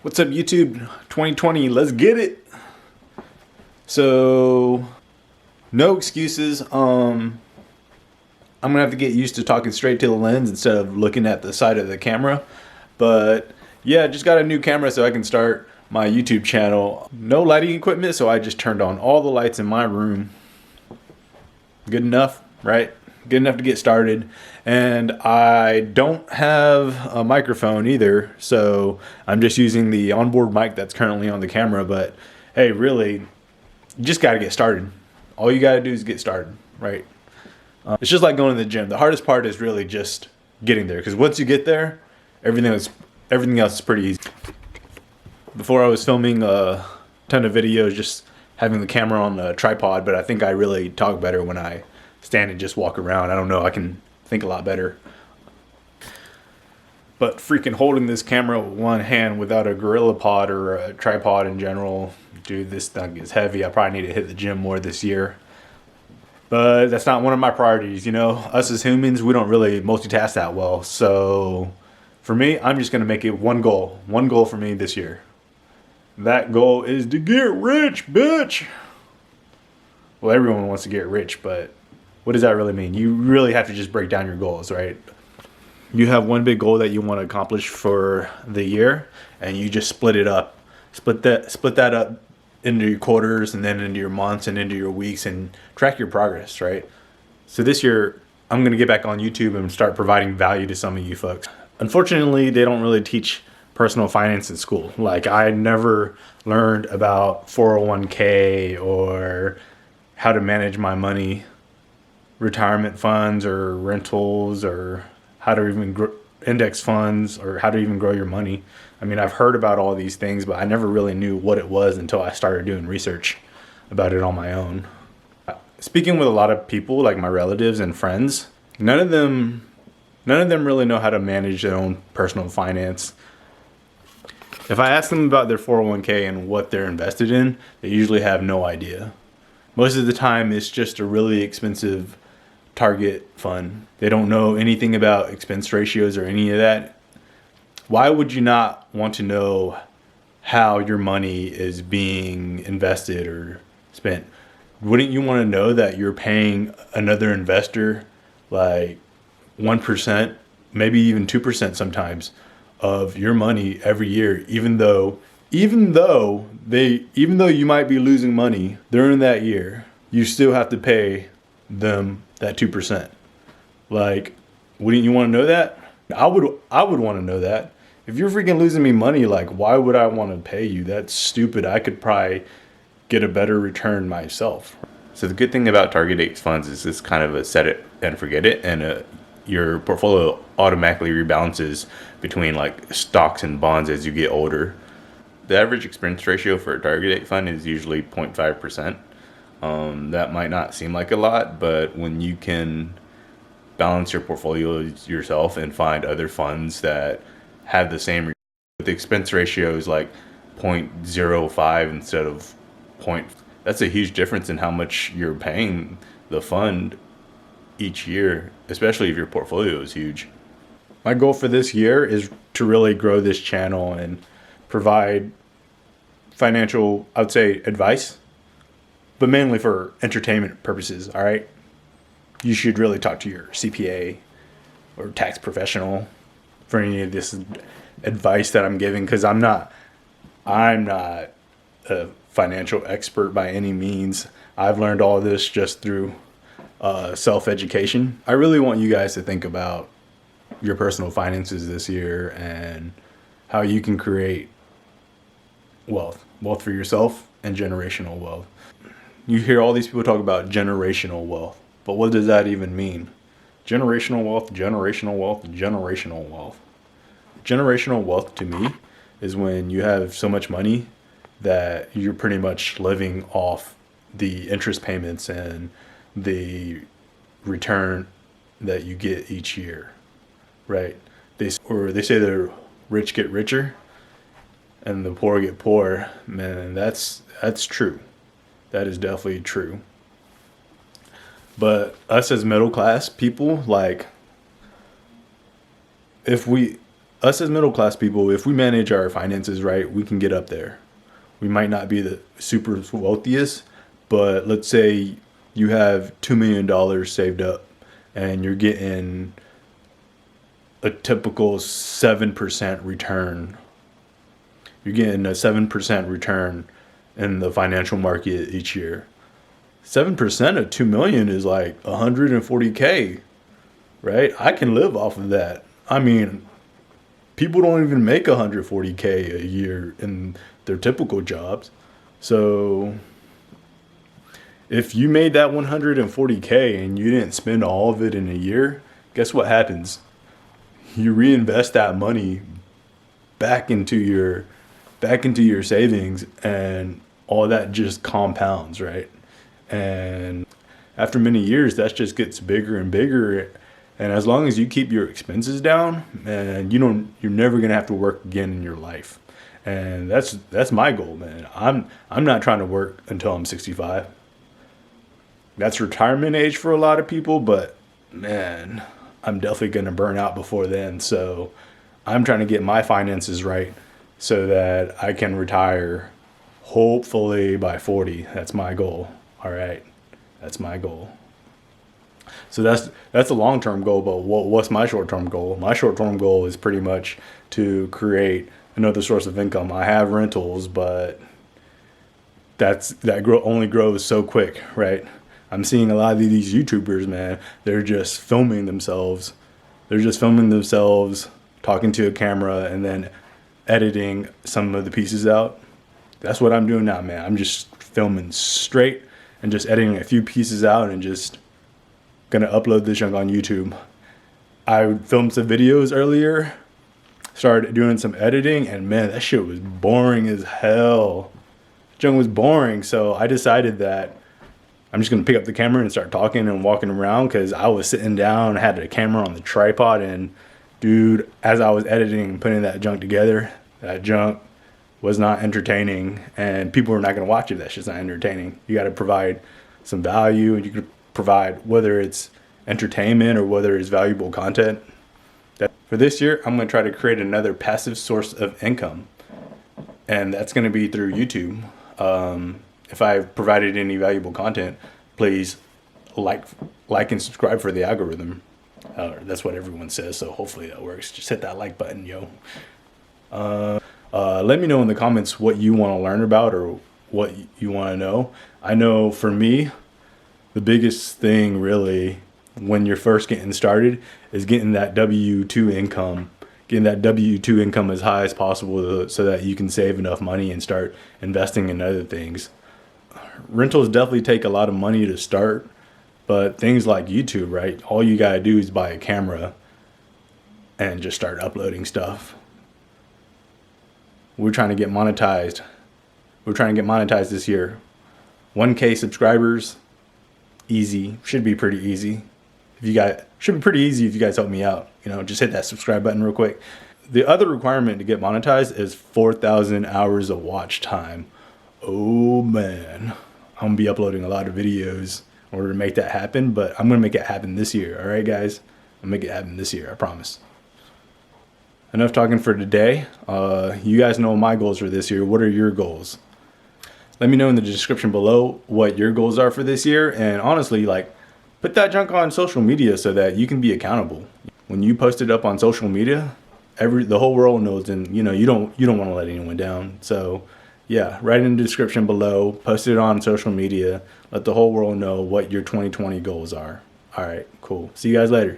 What's up, YouTube? 2020, let's get it. So, no excuses. I'm gonna have to get used to talking straight to the lens instead of looking at the side of the camera. But yeah, just got a new camera so I can start my YouTube channel. No lighting equipment, so I just turned on all the lights in my room. Good enough, right? Good enough to get started. And I don't have a microphone either, so I'm just using the onboard mic that's currently on the camera. But hey, really, you just got to get started. All you got to do is get started, right? It's just like going to the gym. The hardest part is really just getting there, because once you get there, everything else is pretty easy. Before I was filming a ton of videos just having the camera on the tripod, but I think I really talk better when I stand and just walk around. I don't know, I can think a lot better. But freaking holding this camera with one hand without a GorillaPod or a tripod in general, dude, this thing is heavy. I probably need to hit the gym more this year. But that's not one of my priorities, you know? Us as humans, we don't really multitask that well. So for me, I'm just gonna make it one goal. One goal for me this year. That goal is to get rich, bitch. Well, everyone wants to get rich, but what does that really mean? You really have to just break down your goals, right? You have one big goal that you want to accomplish for the year, and you just split it up. Split that up into your quarters, and then into your months, and into your weeks, and track your progress, right? So this year, I'm going to get back on YouTube and start providing value to some of you folks. Unfortunately, they don't really teach personal finance in school. Like, I never learned about 401k or how to manage my money, retirement funds or rentals, or how to even index funds, or how to even grow your money. I mean, I've heard about all these things, but I never really knew what it was until I started doing research about it on my own. Speaking with a lot of people, like my relatives and friends, none of them really know how to manage their own personal finance. If I ask them about their 401k and what they're invested in, they usually have no idea. Most of the time, it's just a really expensive target fund. They don't know anything about expense ratios or any of that. Why would you not want to know how your money is being invested or spent? Wouldn't you want to know that you're paying another investor like 1%, maybe even 2% sometimes of your money every year, even though you might be losing money during that year, you still have to pay them that 2%. Like, wouldn't you want to know that? I would want to know that. If you're freaking losing me money, like, why would I want to pay you? That's stupid. I could probably get a better return myself. So the good thing about target date funds is it's kind of a set it and forget it, and your portfolio automatically rebalances between like stocks and bonds as you get older. The average expense ratio for a target date fund is usually 0.5%. That might not seem like a lot, but when you can balance your portfolio yourself and find other funds that have the same, the expense ratio is like 0.05 instead of point. That's a huge difference in how much you're paying the fund each year, especially if your portfolio is huge. My goal for this year is to really grow this channel and provide financial, I would say, advice, but mainly for entertainment purposes. All right, you should really talk to your CPA or tax professional for any of this advice that I'm giving, because I'm not a financial expert by any means. I've learned all this just through self-education. I really want you guys to think about your personal finances this year and how you can create wealth for yourself and generational wealth. You hear all these people talk about generational wealth, but what does that even mean? Generational wealth, generational wealth, generational wealth. Generational wealth to me is when you have so much money that you're pretty much living off the interest payments and the return that you get each year, right? They say the rich get richer and the poor get poorer. Man, that's true. That is definitely true. But us as middle class people, like, if we us as middle class people, if we manage our finances right, we can get up there. We might not be the super wealthiest, but let's say you have $2 million saved up and you're getting a typical 7% return. You're getting a 7% return in the financial market each year. 7% of 2 million is like 140K, right? I can live off of that. I mean, people don't even make 140K a year in their typical jobs. So if you made that 140K and you didn't spend all of it in a year, guess what happens? You reinvest that money back into your savings, and all that just compounds, right? And after many years, that just gets bigger and bigger. And as long as you keep your expenses down, and you're never gonna have to work again in your life. And that's my goal, man. I'm not trying to work until I'm 65. That's retirement age for a lot of people, but man, I'm definitely gonna burn out before then. So I'm trying to get my finances right so that I can retire hopefully by 40. That's my goal. All right, that's my goal. So that's a long-term goal, but what's my short-term goal? My short-term goal is pretty much to create another source of income. I have rentals, but only grows so quick, right? I'm seeing a lot of these YouTubers, man. They're just filming themselves. Talking to a camera and then editing some of the pieces out. That's what I'm doing now, man. I'm just filming straight and just editing a few pieces out and just gonna upload this junk on YouTube. I filmed some videos earlier, started doing some editing, and man, that shit was boring as hell. Junk was boring, so I decided that I'm just gonna pick up the camera and start talking and walking around, because I was sitting down, had the camera on the tripod, and dude, as I was editing and putting that junk together, that junk was not entertaining, and people are not going to watch it. That shit's not entertaining. You got to provide some value, and you could provide, whether it's entertainment or whether it's valuable content. For this year, I'm going to try to create another passive source of income, and that's going to be through YouTube. If I've provided any valuable content, please like and subscribe for the algorithm. That's what everyone says, so hopefully that works. Just hit that like button, yo. Let me know in the comments what you want to learn about or what you want to know. I know for me, the biggest thing really when you're first getting started is getting that W-2 income. Getting that W-2 income as high as possible so that you can save enough money and start investing in other things. Rentals definitely take a lot of money to start, but things like YouTube, right? All you gotta do is buy a camera and just start uploading stuff. We're trying to get monetized. We're trying to get monetized this year. 1K subscribers, easy. Should be pretty easy. Should be pretty easy if you guys help me out. Just hit that subscribe button real quick. The other requirement to get monetized is 4,000 hours of watch time. Oh man, I'm gonna be uploading a lot of videos in order to make that happen, but I'm gonna make it happen this year. All right, guys, I'll make it happen this year. I promise. Enough talking for today. You guys know my goals for this year. What are your goals? Let me know in the description below what your goals are for this year, and honestly, put that junk on social media so that you can be accountable. When you post it up on social media, the whole world knows, and you don't want to let anyone down. So yeah, write in the description below, post it on social media, let the whole world know what your 2020 goals are. All right, cool. See you guys later.